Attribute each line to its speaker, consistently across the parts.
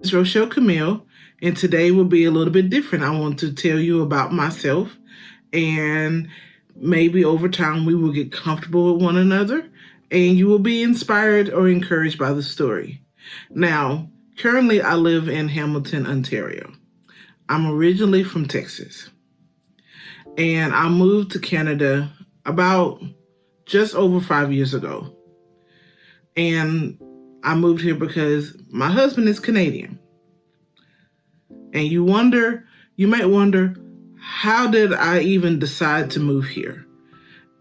Speaker 1: It's Rochelle Camille, and today will be a little bit different. I want to tell you about myself, and maybe over time we will get comfortable with one another, and you will be inspired or encouraged by the story. Now, currently I live in Hamilton, Ontario. I'm originally from Texas, and I moved to Canada about just over 5 years ago. And I moved here because my husband is Canadian. And you might wonder, how did I even decide to move here?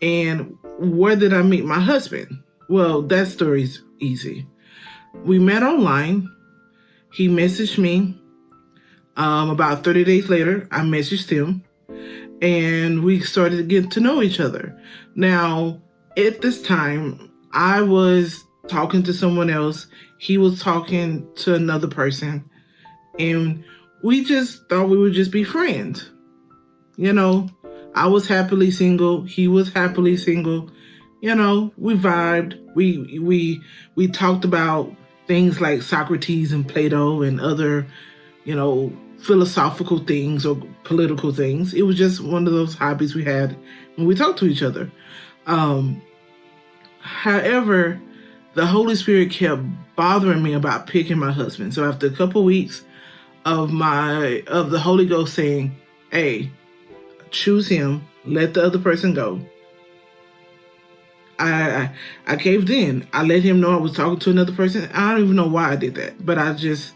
Speaker 1: And where did I meet my husband? Well, that story's easy. We met online. He messaged me. About 30 days later, I messaged him. And we started to get to know each other. Now, at this time, I was talking to someone else. He was talking to another person. And we just thought we would just be friends. You know, I was happily single. He was happily single. You know, we vibed. We talked about things like Socrates and Plato and other, philosophical things or political things. It was just one of those hobbies we had when we talked to each other. However, the Holy Spirit kept bothering me about picking my husband. So after a couple weeks of the Holy Ghost saying, "Hey, choose him, let the other person go," I caved in. I let him know I was talking to another person. I don't even know why I did that, but I just,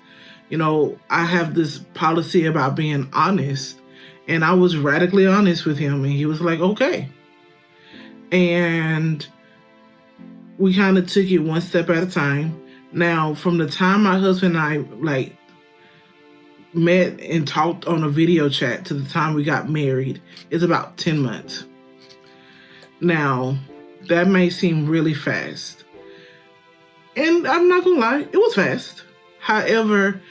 Speaker 1: I have this policy about being honest, and I was radically honest with him, and he was like, okay. And we kind of took it one step at a time. Now, from the time my husband and I met and talked on a video chat to the time we got married is about 10 months. Now, that may seem really fast. And I'm not gonna lie, it was fast. However,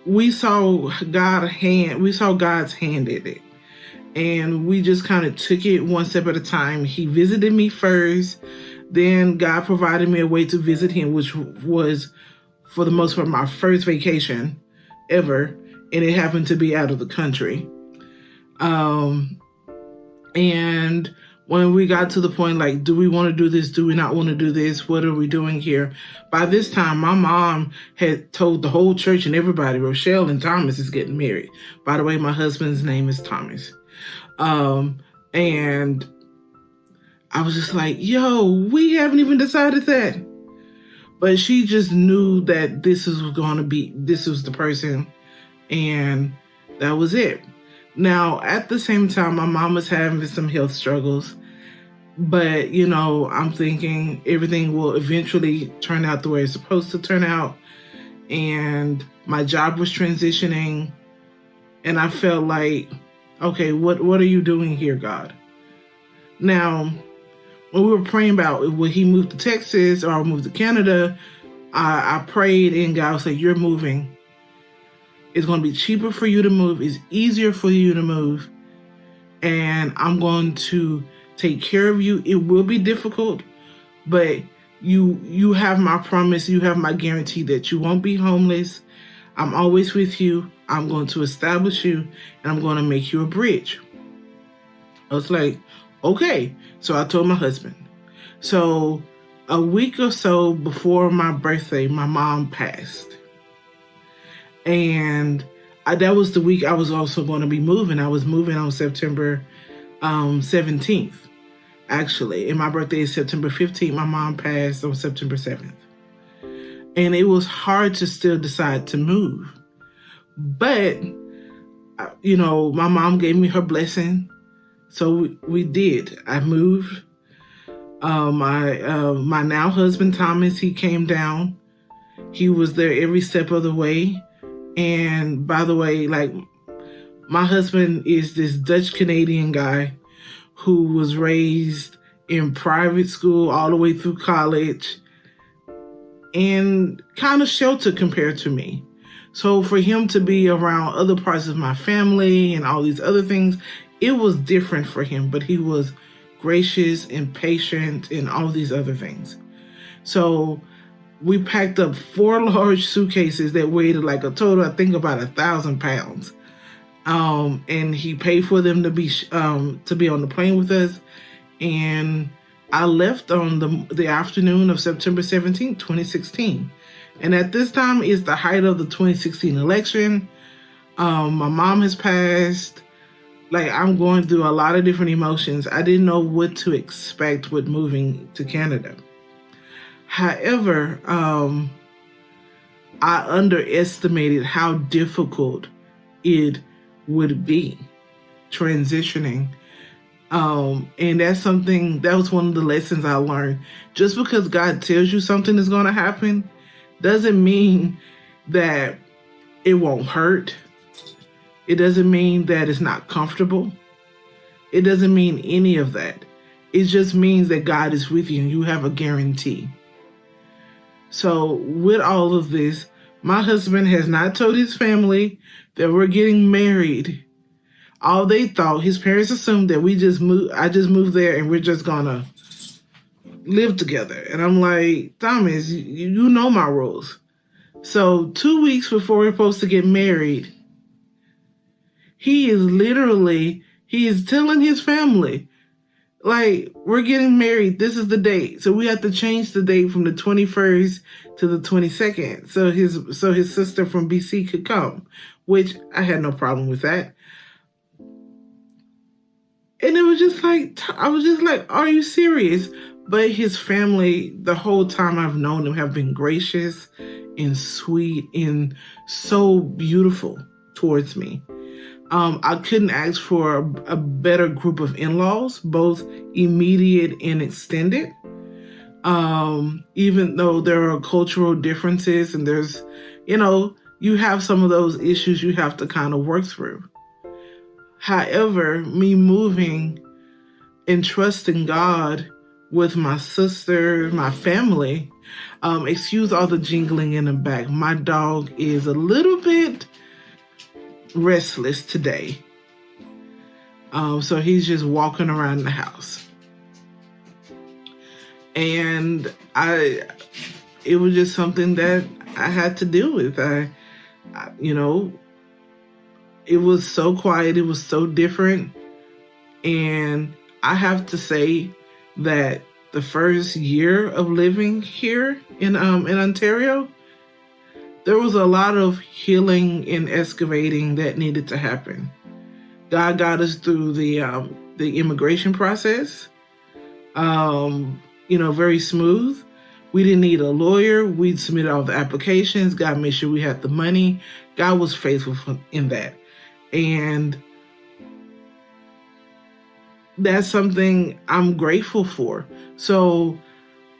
Speaker 1: we saw God's hand in it. And we just kind of took it one step at a time. He visited me first. Then God provided me a way to visit him, which was, for the most part, my first vacation ever. And it happened to be out of the country. And when we got to the point, do we want to do this? Do we not want to do this? What are we doing here? By this time, my mom had told the whole church and everybody, Rochelle and Thomas is getting married. By the way, my husband's name is Thomas. And I was just like, yo, we haven't even decided that. But she just knew that this was the person. And that was it. Now, at the same time, my mom was having some health struggles. But, I'm thinking everything will eventually turn out the way it's supposed to turn out. And my job was transitioning. And I felt like, okay, what are you doing here, God? Now, when we were praying about will he move to Texas or move to Canada, I prayed and God was like, you're moving. It's going to be cheaper for you to move. It's easier for you to move. And I'm going to take care of you. It will be difficult, but you have my promise. You have my guarantee that you won't be homeless. I'm always with you. I'm going to establish you, and I'm going to make you a bridge. I was like, okay. So I told my husband. So a week or so before my birthday, my mom passed. And that was the week I was also going to be moving. I was moving on September 17th, actually. And my birthday is September 15th. My mom passed on September 7th. And it was hard to still decide to move. But, my mom gave me her blessing. So we did. I moved. My now husband, Thomas, he came down. He was there every step of the way. And by the way, my husband is this Dutch Canadian guy who was raised in private school all the way through college and kind of sheltered compared to me. So for him to be around other parts of my family and all these other things, it was different for him, but he was gracious and patient and all these other things. So we packed up 4 large suitcases that weighed like a total, I think, about 1,000 pounds. And he paid for them to be on the plane with us. And I left on the afternoon of September 17th, 2016. And at this time is the height of the 2016 election. My mom has passed. Like, I'm going through a lot of different emotions. I didn't know what to expect with moving to Canada. However, I underestimated how difficult it would be transitioning. And that's something, that was one of the lessons I learned. Just because God tells you something is going to happen doesn't mean that it won't hurt. It doesn't mean that it's not comfortable. It doesn't mean any of that. It just means that God is with you and you have a guarantee. So with all of this, my husband has not told his family that we're getting married. All they thought, his parents assumed that I just moved there and we're just gonna live together. And I'm like, Thomas, you know my rules. So 2 weeks before we're supposed to get married, he is telling his family, like, we're getting married. This is the date. So we have to change the date from the 21st to the 22nd. So his sister from BC could come, which I had no problem with that. And it was just like, I was just like, are you serious? But his family, the whole time I've known them, have been gracious and sweet and so beautiful towards me. I couldn't ask for a better group of in-laws, both immediate and extended. Even though there are cultural differences and there's, you have some of those issues you have to kind of work through. However, me moving and trusting God with my sister, my family, excuse all the jingling in the back. My dog is a little bit restless today. So he's just walking around the house. And it was just something that I had to deal with. It was so quiet. It was so different. And I have to say that the first year of living here in Ontario, there was a lot of healing and excavating that needed to happen. God got us through the immigration process, very smooth. We didn't need a lawyer. We submitted all the applications. God made sure we had the money. God was faithful in that. And that's something I'm grateful for. So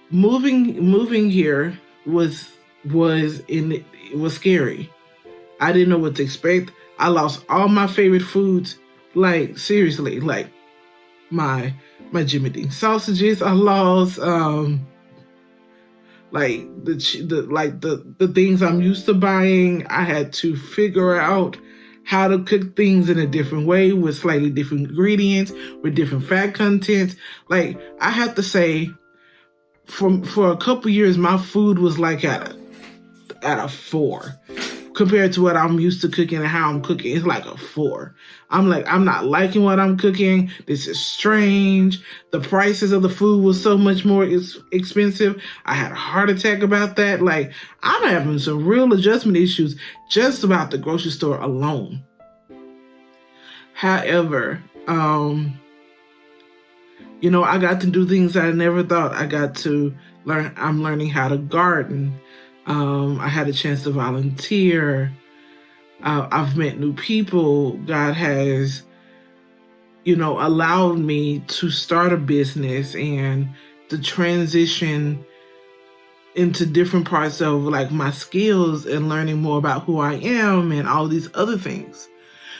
Speaker 1: moving here was scary. I didn't know what to expect. I lost all my favorite foods. Like, seriously, like my Jimmy Dean sausages I lost. Like the things I'm used to buying. I had to figure out how to cook things in a different way with slightly different ingredients, with different fat content. Like, I have to say, for a couple years, my food was like at a 4 compared to what I'm used to cooking and how I'm cooking. It's like a 4. I'm like, I'm not liking what I'm cooking. This is strange. The prices of the food was so much more expensive. I had a heart attack about that. Like, I'm having some real adjustment issues just about the grocery store alone. However, I got to do things I never thought. I got to learn. I'm learning how to garden. I had a chance to volunteer. I've met new people. God has, allowed me to start a business and to transition into different parts of like my skills and learning more about who I am and all these other things.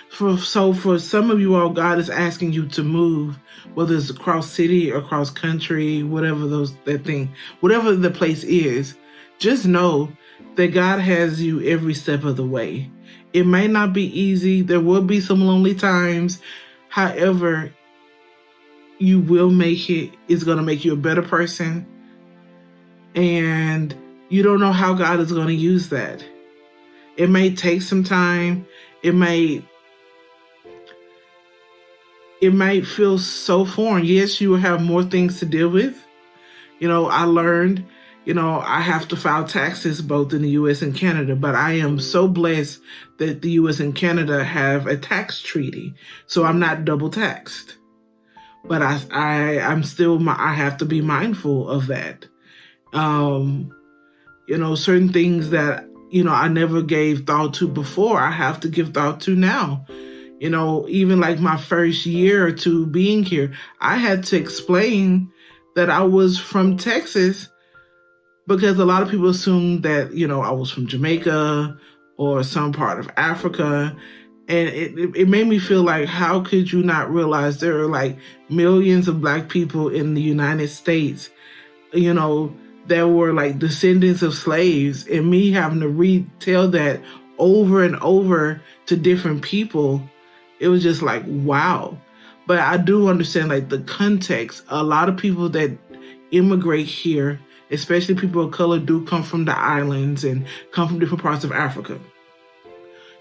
Speaker 1: For some of you all, God is asking you to move, whether it's across city or across country, whatever the place is. Just know that God has you every step of the way. It may not be easy. There will be some lonely times. However, you will make it. It's going to make you a better person. And, You don't know how God is going to use that. It may take some time. It might feel so foreign. Yes, you will have more things to deal with. I learned, I have to file taxes both in the U.S. and Canada, but I am so blessed that the U.S. and Canada have a tax treaty, so I'm not double taxed. But I'm still, I have to be mindful of that. Certain things that, I never gave thought to before, I have to give thought to now. Even like my first year or two being here, I had to explain that I was from Texas because a lot of people assumed that, I was from Jamaica or some part of Africa. And it made me feel like, how could you not realize there are like millions of Black people in the United States, that were like descendants of slaves, and me having to retell that over and over to different people. It was just like, wow. But I do understand like the context. A lot of people that immigrate here, especially people of color, do come from the islands and come from different parts of Africa.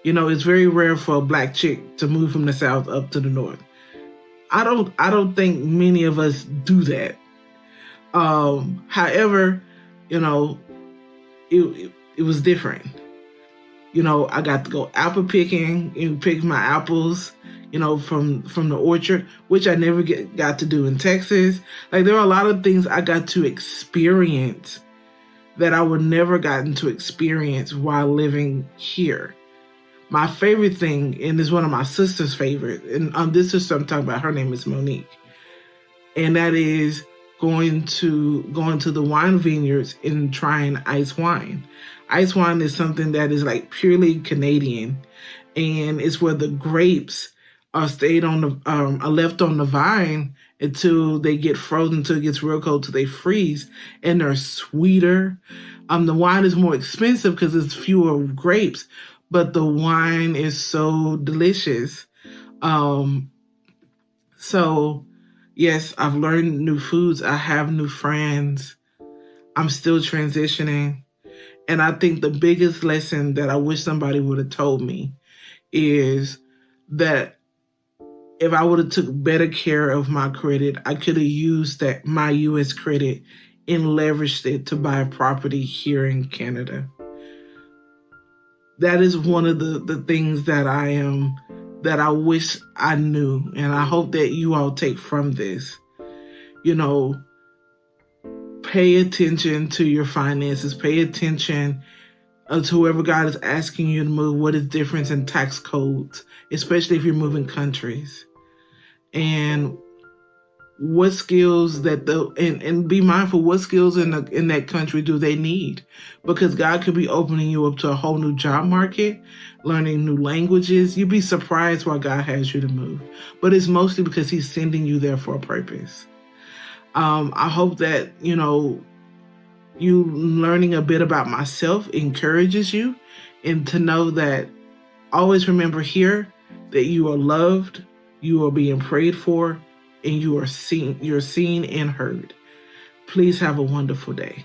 Speaker 1: It's very rare for a Black chick to move from the South up to the North. I don't think many of us do that. However, it was different. I got to go apple picking and pick my apples, from the orchard, which I never got to do in Texas. Like, there are a lot of things I got to experience that I would never gotten to experience while living here. My favorite thing, and it's one of my sister's favorite, and this is what I'm talking about. Her name is Monique, and that is going to the wine vineyards and trying ice wine. Ice wine is something that is like purely Canadian, and it's where the grapes are left on the vine until they get frozen, until it gets real cold, till they freeze, and they're sweeter. The wine is more expensive because it's fewer grapes, but the wine is so delicious. So yes, I've learned new foods. I have new friends. I'm still transitioning. And I think the biggest lesson that I wish somebody would have told me is that if I would have took better care of my credit, I could have used my U.S. credit and leveraged it to buy a property here in Canada. That is one of the things that I wish I knew. And I hope that you all take from this. Pay attention to your finances. Pay attention to whoever God is asking you to move. What is difference in tax codes, especially if you're moving countries, and what skills and be mindful what skills in that country do they need, because God could be opening you up to a whole new job market, learning new languages. You'd be surprised why God has you to move, but it's mostly because He's sending you there for a purpose. I hope that, you learning a bit about myself encourages you, and to know that always remember here that you are loved, you are being prayed for, and you're seen and heard. Please have a wonderful day.